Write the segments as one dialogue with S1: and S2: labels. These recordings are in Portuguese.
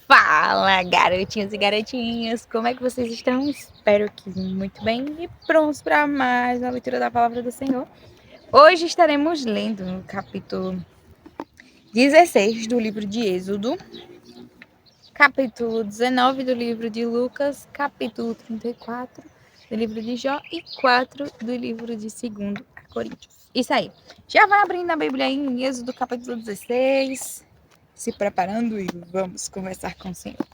S1: Fala, garotinhos e garotinhas, como é que vocês estão? Espero que muito bem e prontos para mais uma leitura da Palavra do Senhor. Hoje estaremos lendo no capítulo 16 do livro de Êxodo, capítulo 19 do livro de Lucas, capítulo 34 do livro de Jó e 4 do livro de 2 Coríntios. Isso aí, já vai abrindo a Bíblia aí em Êxodo capítulo 16, se preparando e vamos conversar com o Senhor.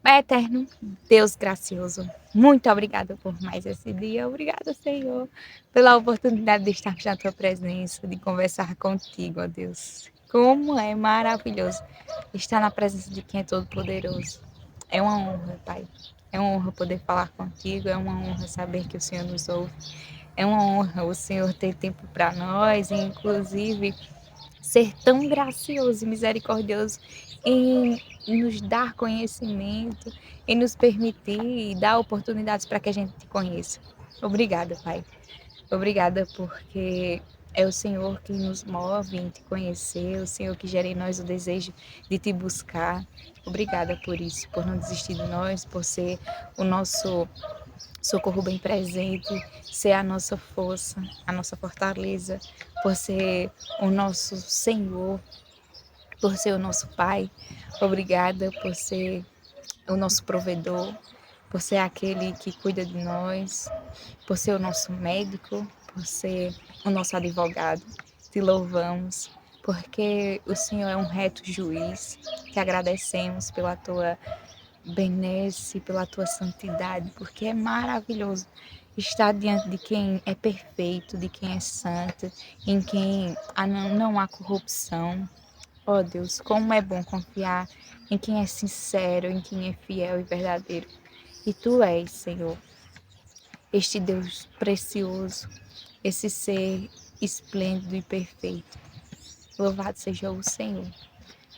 S1: Pai eterno, Deus gracioso, muito obrigada por mais esse dia. Obrigada, Senhor, pela oportunidade de estar na tua presença, de conversar contigo, ó Deus. Como é maravilhoso estar na presença de quem é todo-poderoso. É uma honra, Pai. É uma honra poder falar contigo, é uma honra saber que o Senhor nos ouve. É uma honra o Senhor ter tempo para nós, e inclusive ser tão gracioso e misericordioso em nos dar conhecimento, em nos permitir e dar oportunidades para que a gente te conheça. Obrigada, Pai. Obrigada porque é o Senhor que nos move em te conhecer, o Senhor que gera em nós o desejo de te buscar. Obrigada por isso, por não desistir de nós, por ser o nosso socorro bem presente, ser a nossa força, a nossa fortaleza, por ser o nosso Senhor, por ser o nosso Pai. Obrigada por ser o nosso provedor, por ser aquele que cuida de nós, por ser o nosso médico, por ser o nosso advogado. Te louvamos, porque o Senhor é um reto juiz. Te agradecemos pela tua benesse, pela tua santidade, porque é maravilhoso estar diante de quem é perfeito, de quem é santo, em quem não há corrupção. Oh Deus, como é bom confiar em quem é sincero, em quem é fiel e verdadeiro. E tu és, Senhor, este Deus precioso, esse ser esplêndido e perfeito. Louvado seja o Senhor.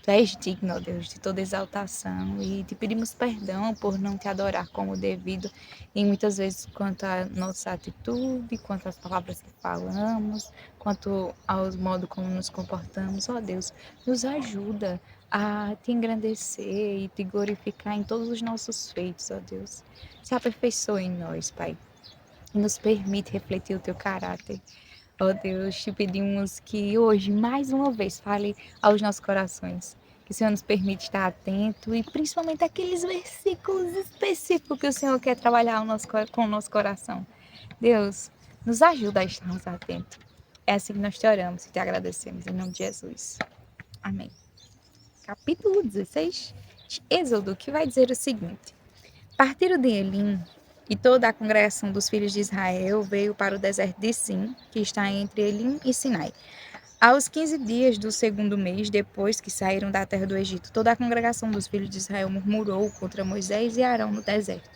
S1: Tu és digno, ó Deus, de toda exaltação e te pedimos perdão por não te adorar como devido e muitas vezes quanto à nossa atitude, quanto às palavras que falamos, quanto aos modos como nos comportamos. Ó Deus, nos ajuda a te engrandecer e te glorificar em todos os nossos feitos, ó Deus. Se aperfeiçoe em nós, Pai, e nos permite refletir o teu caráter. Ó Deus, te pedimos que hoje, mais uma vez, fale aos nossos corações. Que o Senhor nos permite estar atento e principalmente aqueles versículos específicos que o Senhor quer trabalhar com o nosso coração. Deus, nos ajuda a estarmos atentos. É assim que nós te oramos e te agradecemos. Em nome de Jesus. Amém. Capítulo 16 de Êxodo, que vai dizer o seguinte. Partiram de Elim, e toda a congregação dos filhos de Israel veio para o deserto de Sim, que está entre Elim e Sinai. Aos 15 dias do segundo mês, depois que saíram da terra do Egito, toda a congregação dos filhos de Israel murmurou contra Moisés e Arão no deserto.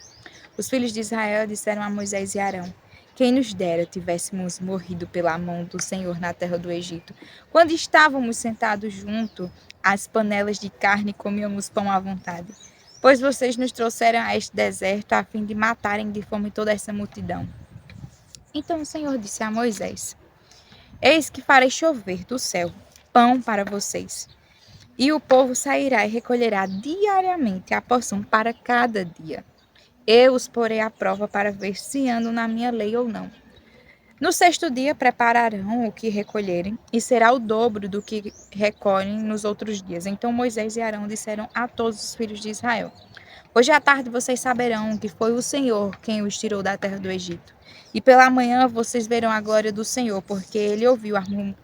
S1: Os filhos de Israel disseram a Moisés e Arão: Quem nos dera tivéssemos morrido pela mão do Senhor na terra do Egito, quando estávamos sentados junto às panelas de carne e comíamos pão à vontade. Pois vocês nos trouxeram a este deserto a fim de matarem de fome toda essa multidão. Então o Senhor disse a Moisés: Eis que farei chover do céu pão para vocês, e o povo sairá e recolherá diariamente a porção para cada dia. Eu os porei à prova para ver se andam na minha lei ou não. No sexto dia prepararão o que recolherem, e será o dobro do que recolhem nos outros dias. Então Moisés e Arão disseram a todos os filhos de Israel: Hoje à tarde vocês saberão que foi o Senhor quem os tirou da terra do Egito. E pela manhã vocês verão a glória do Senhor, porque ele ouviu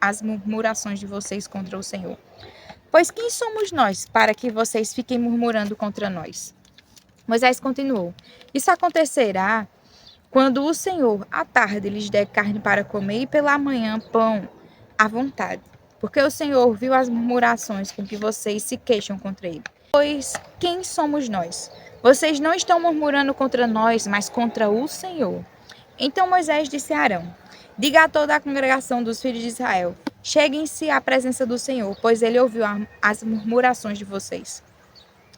S1: as murmurações de vocês contra o Senhor. Pois quem somos nós para que vocês fiquem murmurando contra nós? Moisés continuou: Isso acontecerá quando o Senhor à tarde lhes der carne para comer e pela manhã pão à vontade. Porque o Senhor ouviu as murmurações com que vocês se queixam contra ele. Pois quem somos nós? Vocês não estão murmurando contra nós, mas contra o Senhor. Então Moisés disse a Arão: Diga a toda a congregação dos filhos de Israel: Cheguem-se à presença do Senhor, pois ele ouviu as murmurações de vocês.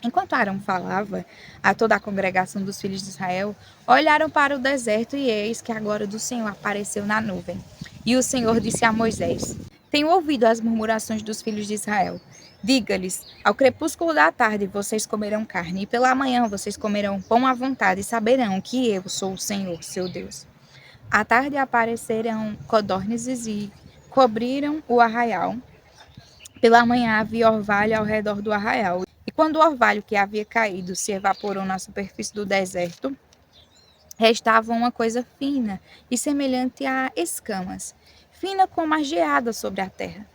S1: Enquanto Arão falava a toda a congregação dos filhos de Israel, olharam para o deserto e eis que a glória do Senhor apareceu na nuvem. E o Senhor disse a Moisés: Tenho ouvido as murmurações dos filhos de Israel. Diga-lhes: ao crepúsculo da tarde vocês comerão carne, e pela manhã vocês comerão pão à vontade, e saberão que eu sou o Senhor, seu Deus. À tarde apareceram codornizes e cobriram o arraial. Pela manhã havia orvalho ao redor do arraial. E quando o orvalho que havia caído se evaporou na superfície do deserto, restava uma coisa fina e semelhante a escamas, fina como a geada sobre a terra.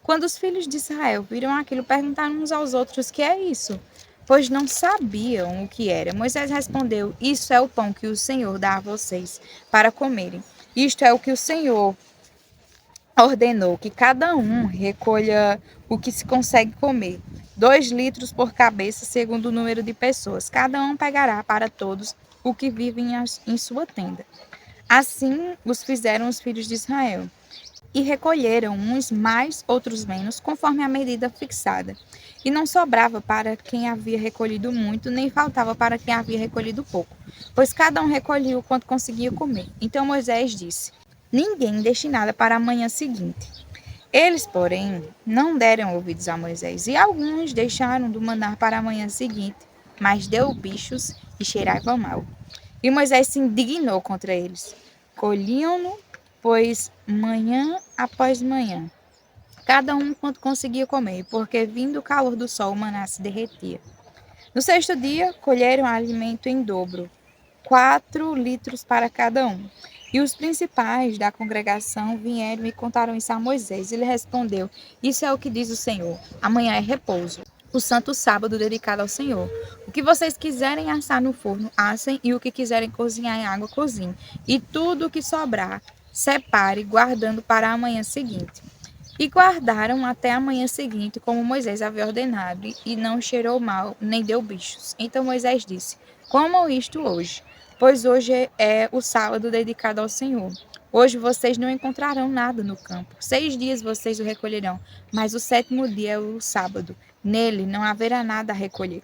S1: Quando os filhos de Israel viram aquilo, perguntaram uns aos outros: que é isso? Pois não sabiam o que era. Moisés respondeu: isso é o pão que o Senhor dá a vocês para comerem. Isto é o que o Senhor ordenou, que cada um recolha o que se consegue comer, 2 litros por cabeça, segundo o número de pessoas. Cada um pegará para todos o que vivem em sua tenda. Assim os fizeram os filhos de Israel. E recolheram uns mais, outros menos, conforme a medida fixada. E não sobrava para quem havia recolhido muito, nem faltava para quem havia recolhido pouco, pois cada um recolhia o quanto conseguia comer. Então Moisés disse: ninguém deixe nada para a manhã seguinte. Eles, porém, não deram ouvidos a Moisés, e alguns deixaram do manar para a manhã seguinte, mas deu bichos e cheirava mal. E Moisés se indignou contra eles. Colhiam-no, pois manhã após manhã, cada um quanto conseguia comer, porque vindo o calor do sol o maná se derretia. No sexto dia, colheram alimento em dobro, 4 litros para cada um. E os principais da congregação vieram e contaram isso a Moisés. Ele respondeu: isso é o que diz o Senhor. Amanhã é repouso, o santo sábado dedicado ao Senhor. O que vocês quiserem assar no forno, assem, e o que quiserem cozinhar em água, cozinhem. E tudo o que sobrar, separe, guardando para a manhã seguinte. E guardaram até a manhã seguinte, como Moisés havia ordenado, e não cheirou mal, nem deu bichos. Então Moisés disse: comam isto hoje, pois hoje é o sábado dedicado ao Senhor. Hoje vocês não encontrarão nada no campo. 6 dias vocês o recolherão, mas o sétimo dia é o sábado. Nele não haverá nada a recolher.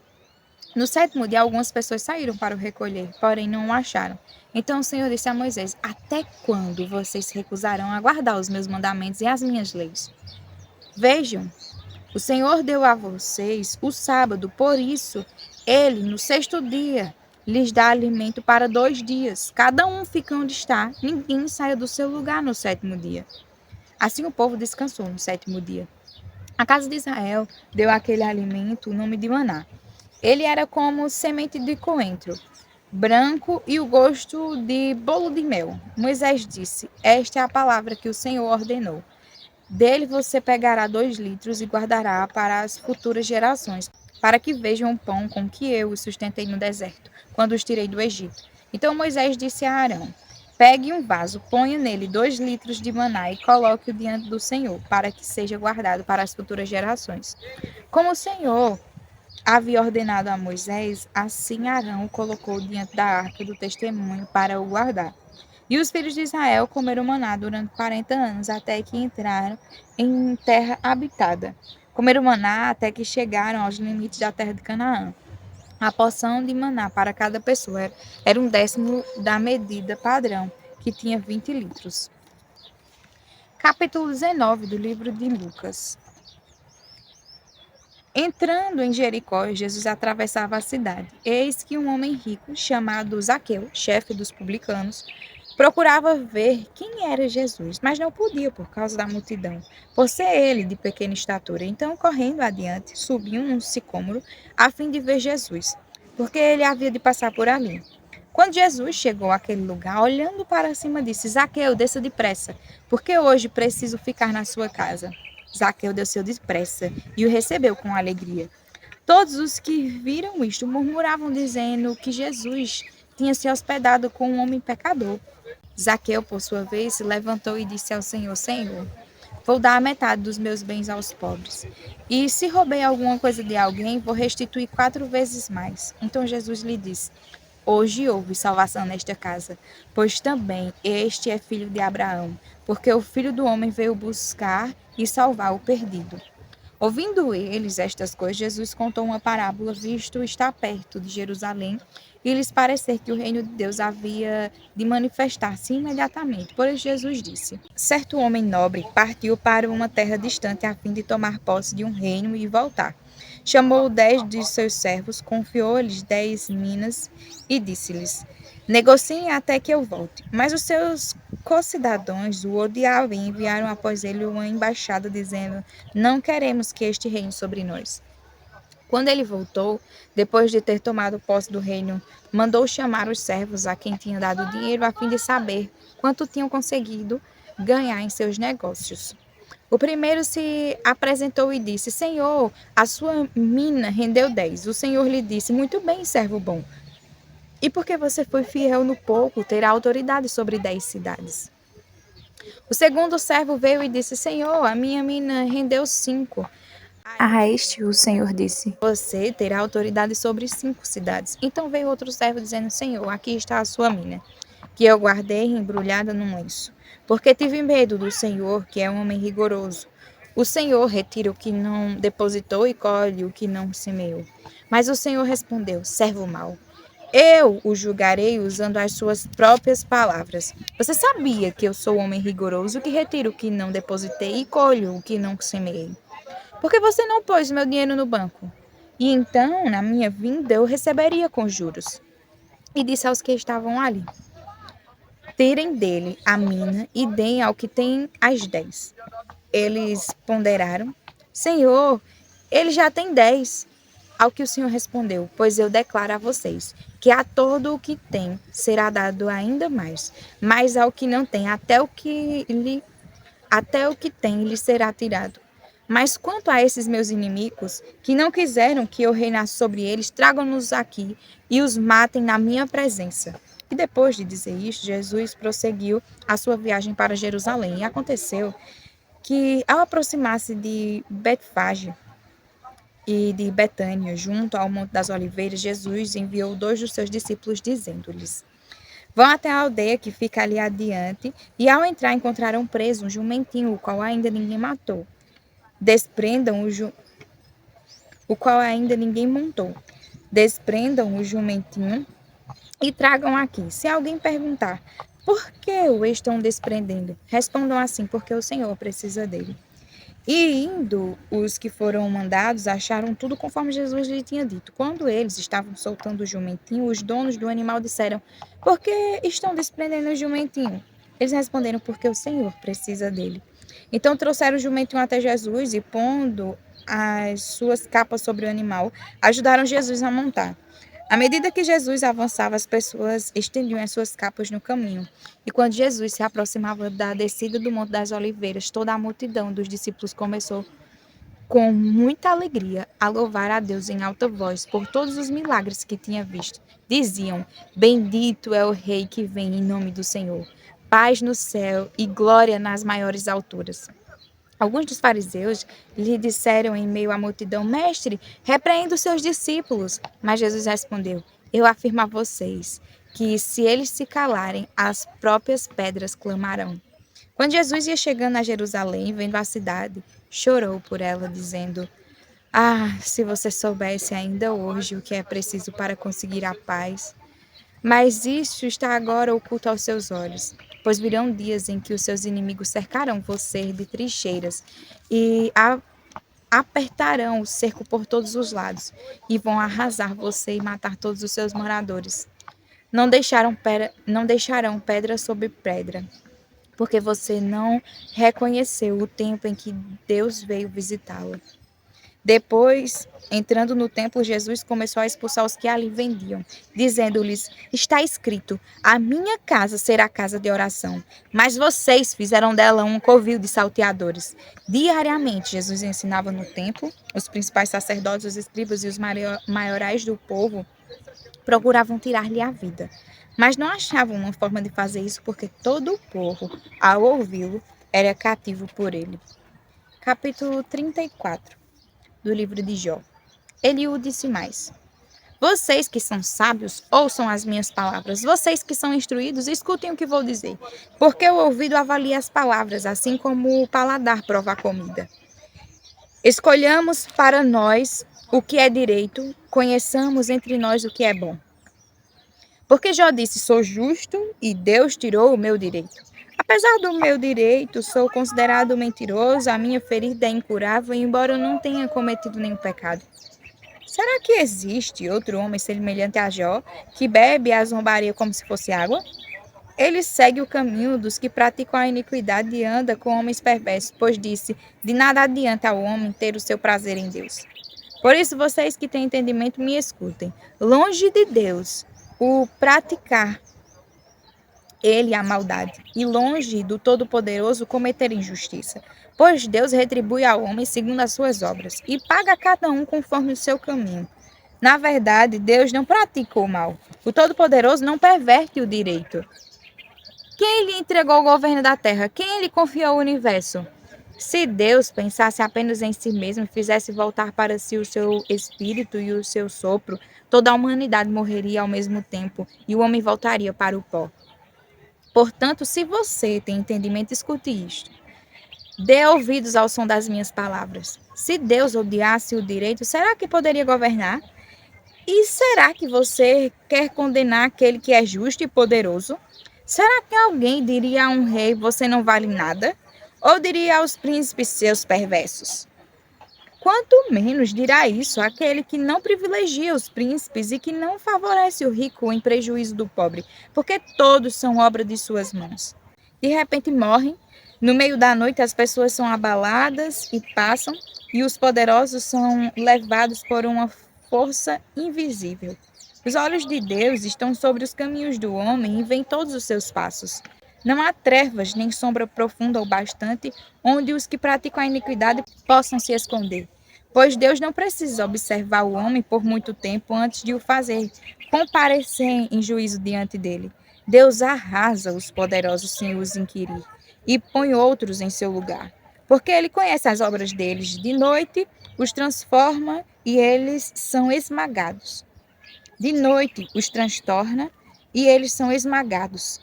S1: No sétimo dia, algumas pessoas saíram para o recolher, porém não o acharam. Então o Senhor disse a Moisés: até quando vocês se recusarão a guardar os meus mandamentos e as minhas leis? Vejam, o Senhor deu a vocês o sábado, por isso, ele, no sexto dia, lhes dá alimento para 2 dias. Cada um fica onde está, ninguém saia do seu lugar no sétimo dia. Assim o povo descansou no sétimo dia. A casa de Israel deu àquele alimento o nome de maná. Ele era como semente de coentro, branco, e o gosto de bolo de mel. Moisés disse: esta é a palavra que o Senhor ordenou. Dele você pegará 2 litros e guardará para as futuras gerações, para que vejam o pão com que eu os sustentei no deserto, quando os tirei do Egito. Então Moisés disse a Arão: pegue um vaso, ponha nele 2 litros de maná e coloque-o diante do Senhor, para que seja guardado para as futuras gerações. Como o Senhor havia ordenado a Moisés, assim Arão o colocou diante da arca do testemunho para o guardar. E os filhos de Israel comeram maná durante 40 anos, até que entraram em terra habitada. Comeram maná até que chegaram aos limites da terra de Canaã. A porção de maná para cada pessoa era 1/10 da medida padrão, que tinha 20 litros. Capítulo 19 do livro de Lucas. Entrando em Jericó, Jesus atravessava a cidade. Eis que um homem rico, chamado Zaqueu, chefe dos publicanos, procurava ver quem era Jesus, mas não podia por causa da multidão, por ser ele de pequena estatura. Então, correndo adiante, subiu um sicômoro a fim de ver Jesus, porque ele havia de passar por ali. Quando Jesus chegou àquele lugar, olhando para cima, disse: Zaqueu, desça depressa, porque hoje preciso ficar na sua casa. Zaqueu desceu depressa e o recebeu com alegria. Todos os que viram isto murmuravam, dizendo que Jesus tinha se hospedado com um homem pecador. Zaqueu, por sua vez, se levantou e disse ao Senhor: Senhor, vou dar a metade dos meus bens aos pobres. E se roubei alguma coisa de alguém, vou restituir 4 vezes mais. Então Jesus lhe disse: hoje houve salvação nesta casa, pois também este é filho de Abraão, porque o Filho do Homem veio buscar e salvar o perdido. Ouvindo eles estas coisas, Jesus contou uma parábola, visto estar perto de Jerusalém, e lhes parecer que o reino de Deus havia de manifestar-se imediatamente. Por isso Jesus disse: certo homem nobre partiu para uma terra distante a fim de tomar posse de um reino e voltar. Chamou 10 de seus servos, confiou-lhes 10 minas e disse-lhes: negociem até que eu volte. Mas os seus concidadãos o odiavam e enviaram após ele uma embaixada dizendo: não queremos que este reine sobre nós. Quando ele voltou, depois de ter tomado posse do reino, mandou chamar os servos a quem tinha dado dinheiro a fim de saber quanto tinham conseguido ganhar em seus negócios. O primeiro se apresentou e disse: Senhor, a sua mina rendeu 10. O Senhor lhe disse: muito bem, servo bom. E porque você foi fiel no pouco, terá autoridade sobre 10 cidades. O segundo servo veio e disse: Senhor, a minha mina rendeu 5.
S2: A este o Senhor disse:
S1: Você terá autoridade sobre 5 cidades. Então veio outro servo dizendo: Senhor, aqui está a sua mina, que eu guardei embrulhada num lenço, porque tive medo do Senhor, que é um homem rigoroso. O Senhor retira o que não depositou e colhe o que não semeou. Mas o Senhor respondeu: servo mau, eu o julgarei usando as suas próprias palavras. Você sabia que eu sou homem rigoroso, que retiro o que não depositei e colho o que não semeei? Por que você não pôs meu dinheiro no banco? E então, na minha vinda, eu receberia com juros. E disse aos que estavam ali: tirem dele a mina e deem ao que tem as 10. Eles ponderaram: Senhor, ele já tem 10. Ao que o Senhor respondeu: pois eu declaro a vocês que a todo o que tem será dado ainda mais, mas ao que não tem, até o que tem lhe será tirado. Mas quanto a esses meus inimigos, que não quiseram que eu reinasse sobre eles, tragam-nos aqui e os matem na minha presença. E depois de dizer isto, Jesus prosseguiu a sua viagem para Jerusalém. E aconteceu que, ao aproximar-se de Betfage e de Betânia, junto ao Monte das Oliveiras, Jesus enviou 2 dos seus discípulos, dizendo-lhes: vão até a aldeia que fica ali adiante, e ao entrar encontrarão preso um jumentinho, o qual ainda ninguém matou. Desprendam o qual ainda ninguém montou. Desprendam o jumentinho e tragam aqui. Se alguém perguntar: por que o estão desprendendo? Respondam assim: porque o Senhor precisa dele. E indo, os que foram mandados acharam tudo conforme Jesus lhe tinha dito. Quando eles estavam soltando o jumentinho, os donos do animal disseram: por que estão desprendendo o jumentinho? Eles responderam: porque o Senhor precisa dele. Então trouxeram o jumentinho até Jesus e, pondo as suas capas sobre o animal, ajudaram Jesus a montar. À medida que Jesus avançava, as pessoas estendiam as suas capas no caminho. E quando Jesus se aproximava da descida do Monte das Oliveiras, toda a multidão dos discípulos começou com muita alegria a louvar a Deus em alta voz por todos os milagres que tinha visto. Diziam: bendito é o Rei que vem em nome do Senhor. Paz no céu e glória nas maiores alturas. Alguns dos fariseus lhe disseram em meio à multidão: Mestre, repreenda os seus discípulos. Mas Jesus respondeu: eu afirmo a vocês que, se eles se calarem, as próprias pedras clamarão. Quando Jesus ia chegando a Jerusalém, vendo a cidade, chorou por ela, dizendo: ah, se você soubesse ainda hoje o que é preciso para conseguir a paz. Mas isso está agora oculto aos seus olhos, pois virão dias em que os seus inimigos cercarão você de trincheiras e apertarão o cerco por todos os lados, e vão arrasar você e matar todos os seus moradores. Não deixarão pedra sobre pedra, porque você não reconheceu o tempo em que Deus veio visitá-lo. Depois, entrando no templo, Jesus começou a expulsar os que ali vendiam, dizendo-lhes: está escrito, a minha casa será casa de oração, mas vocês fizeram dela um covil de salteadores. Diariamente, Jesus ensinava no templo, os principais sacerdotes, os escribas e os maiorais do povo procuravam tirar-lhe a vida, mas não achavam uma forma de fazer isso porque todo o povo, ao ouvi-lo, era cativo por ele. Capítulo 34 do livro de Jó. Eliú disse mais: vocês que são sábios, ouçam as minhas palavras. Vocês que são instruídos, escutem o que vou dizer. Porque o ouvido avalia as palavras, assim como o paladar prova a comida. Escolhamos para nós o que é direito, conheçamos entre nós o que é bom. Porque Jó disse, sou justo e Deus tirou o meu direito. Apesar do meu direito, sou considerado mentiroso, a minha ferida é incurável, embora eu não tenha cometido nenhum pecado. Será que existe outro homem semelhante a Jó, que bebe a zombaria como se fosse água? Ele segue o caminho dos que praticam a iniquidade e anda com homens perversos, pois disse, de nada adianta ao homem ter o seu prazer em Deus. Por isso, vocês que têm entendimento, me escutem. Longe de Deus, o praticar ele a maldade, e longe do Todo-Poderoso cometer injustiça. Pois Deus retribui ao homem segundo as suas obras, e paga a cada um conforme o seu caminho. Na verdade, Deus não pratica o mal. O Todo-Poderoso não perverte o direito. Quem lhe entregou o governo da terra? Quem lhe confiou o universo? Se Deus pensasse apenas em si mesmo e fizesse voltar para si o seu espírito e o seu sopro, toda a humanidade morreria ao mesmo tempo e o homem voltaria para o pó. Portanto, se você tem entendimento, escute isto. Dê ouvidos ao som das minhas palavras. Se Deus odiasse o direito, será que poderia governar? E será que você quer condenar aquele que é justo e poderoso? Será que alguém diria a um rei, você não vale nada? Ou diria aos príncipes, seus perversos? Quanto menos dirá isso aquele que não privilegia os príncipes e que não favorece o rico em prejuízo do pobre, porque todos são obra de suas mãos. De repente morrem, no meio da noite as pessoas são abaladas e passam, e os poderosos são levados por uma força invisível. Os olhos de Deus estão sobre os caminhos do homem e veem todos os seus passos. Não há trevas nem sombra profunda o bastante onde os que praticam a iniquidade possam se esconder. Pois Deus não precisa observar o homem por muito tempo antes de o fazer comparecer em juízo diante dele. Deus arrasa os poderosos sem os inquirir e põe outros em seu lugar. Porque ele conhece as obras deles. De noite os transforma e eles são esmagados. De noite os transtorna e eles são esmagados.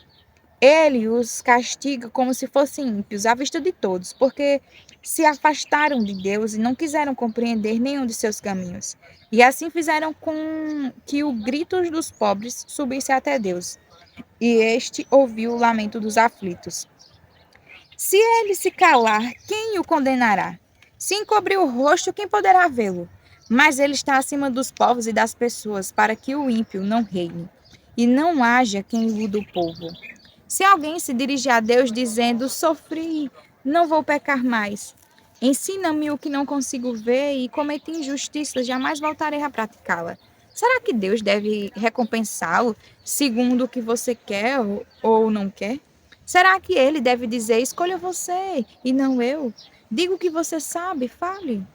S1: Ele os castiga como se fossem ímpios à vista de todos, porque se afastaram de Deus e não quiseram compreender nenhum de seus caminhos. E assim fizeram com que o grito dos pobres subisse até Deus. E este ouviu o lamento dos aflitos. Se ele se calar, quem o condenará? Se encobrir o rosto, quem poderá vê-lo? Mas ele está acima dos povos e das pessoas, para que o ímpio não reine, e não haja quem iluda o povo. Se alguém se dirigir a Deus dizendo, sofri, não vou pecar mais. Ensina-me o que não consigo ver e cometi injustiça, jamais voltarei a praticá-la. Será que Deus deve recompensá-lo segundo o que você quer ou não quer? Será que ele deve dizer, escolha você e não eu? Diga o que você sabe, fale.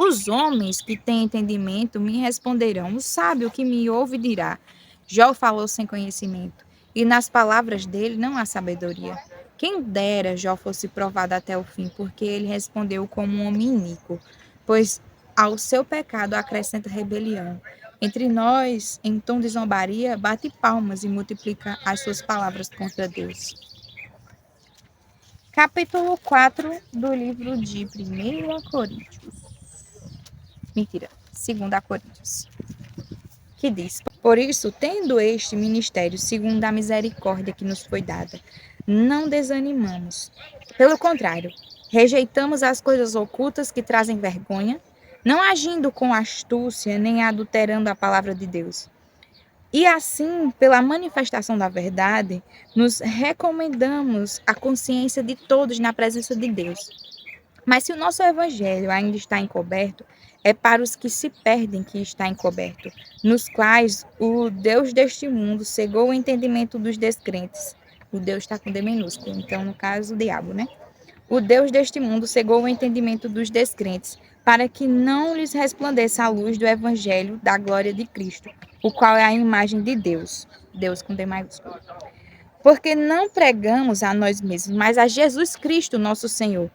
S1: Os homens que têm entendimento me responderão, o sábio que me ouve dirá, Jó falou sem conhecimento, e nas palavras dele não há sabedoria. Quem dera Jó fosse provado até o fim, porque ele respondeu como um homem iníquo, pois ao seu pecado acrescenta rebelião. Entre nós, em tom de zombaria, bate palmas e multiplica as suas palavras contra Deus. Capítulo 4 do livro de 1 Coríntios. Mentira, 2 Coríntios. Que diz, por isso, tendo este ministério, segundo a misericórdia que nos foi dada, não desanimamos. Pelo contrário, rejeitamos as coisas ocultas que trazem vergonha, não agindo com astúcia, nem adulterando a palavra de Deus. E assim, pela manifestação da verdade, nos recomendamos a consciência de todos na presença de Deus. Mas se o nosso evangelho ainda está encoberto, é para os que se perdem que está encoberto, nos quais o Deus deste mundo cegou o entendimento dos descrentes. O Deus está com D minúsculo, então no caso o diabo, né? O Deus deste mundo cegou o entendimento dos descrentes, para que não lhes resplandeça a luz do evangelho da glória de Cristo, o qual é a imagem de Deus. Deus com D maiúsculo. Porque não pregamos a nós mesmos, mas a Jesus Cristo, nosso Senhor,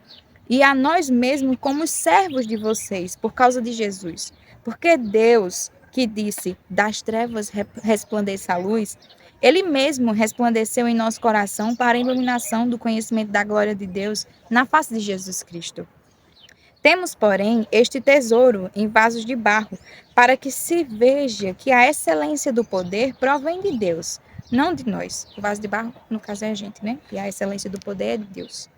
S1: e a nós mesmos como servos de vocês, por causa de Jesus. Porque Deus, que disse, das trevas resplandeça a luz, Ele mesmo resplandeceu em nosso coração para a iluminação do conhecimento da glória de Deus na face de Jesus Cristo. Temos, porém, este tesouro em vasos de barro, para que se veja que a excelência do poder provém de Deus, não de nós. O vaso de barro, no caso, é a gente, né? E a excelência do poder é de Deus.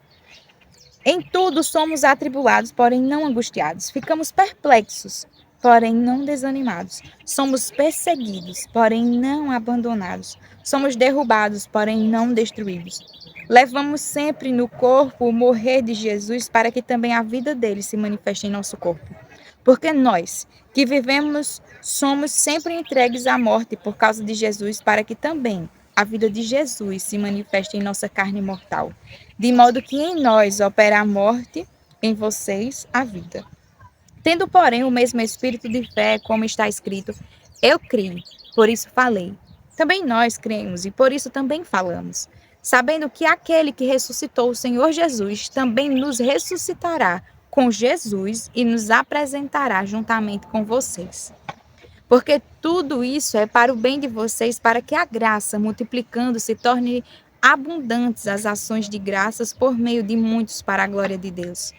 S1: Em tudo somos atribulados, porém não angustiados. Ficamos perplexos, porém não desanimados. Somos perseguidos, porém não abandonados. Somos derrubados, porém não destruídos. Levamos sempre no corpo o morrer de Jesus, para que também a vida dele se manifeste em nosso corpo. Porque nós, que vivemos, somos sempre entregues à morte por causa de Jesus, para que também a vida de Jesus se manifeste em nossa carne mortal. De modo que em nós opera a morte, em vocês a vida. Tendo, porém, o mesmo espírito de fé, como está escrito, eu criei, por isso falei. Também nós cremos e por isso também falamos, sabendo que aquele que ressuscitou o Senhor Jesus também nos ressuscitará com Jesus e nos apresentará juntamente com vocês. Porque tudo isso é para o bem de vocês, para que a graça, multiplicando-se, torne abundantes as ações de graças por meio de muitos para a glória de Deus.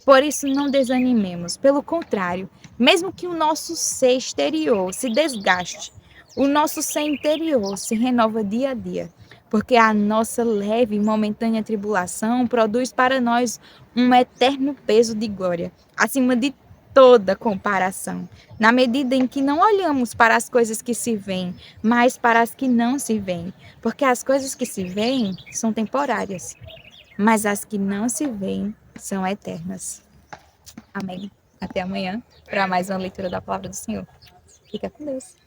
S1: Por isso, não desanimemos. Pelo contrário, mesmo que o nosso ser exterior se desgaste, o nosso ser interior se renova dia a dia, porque a nossa leve e momentânea tribulação produz para nós um eterno peso de glória, acima de toda comparação, na medida em que não olhamos para as coisas que se veem, mas para as que não se veem, porque as coisas que se veem são temporárias, mas as que não se veem são eternas. Amém. Até amanhã para mais uma leitura da palavra do Senhor. Fica com Deus.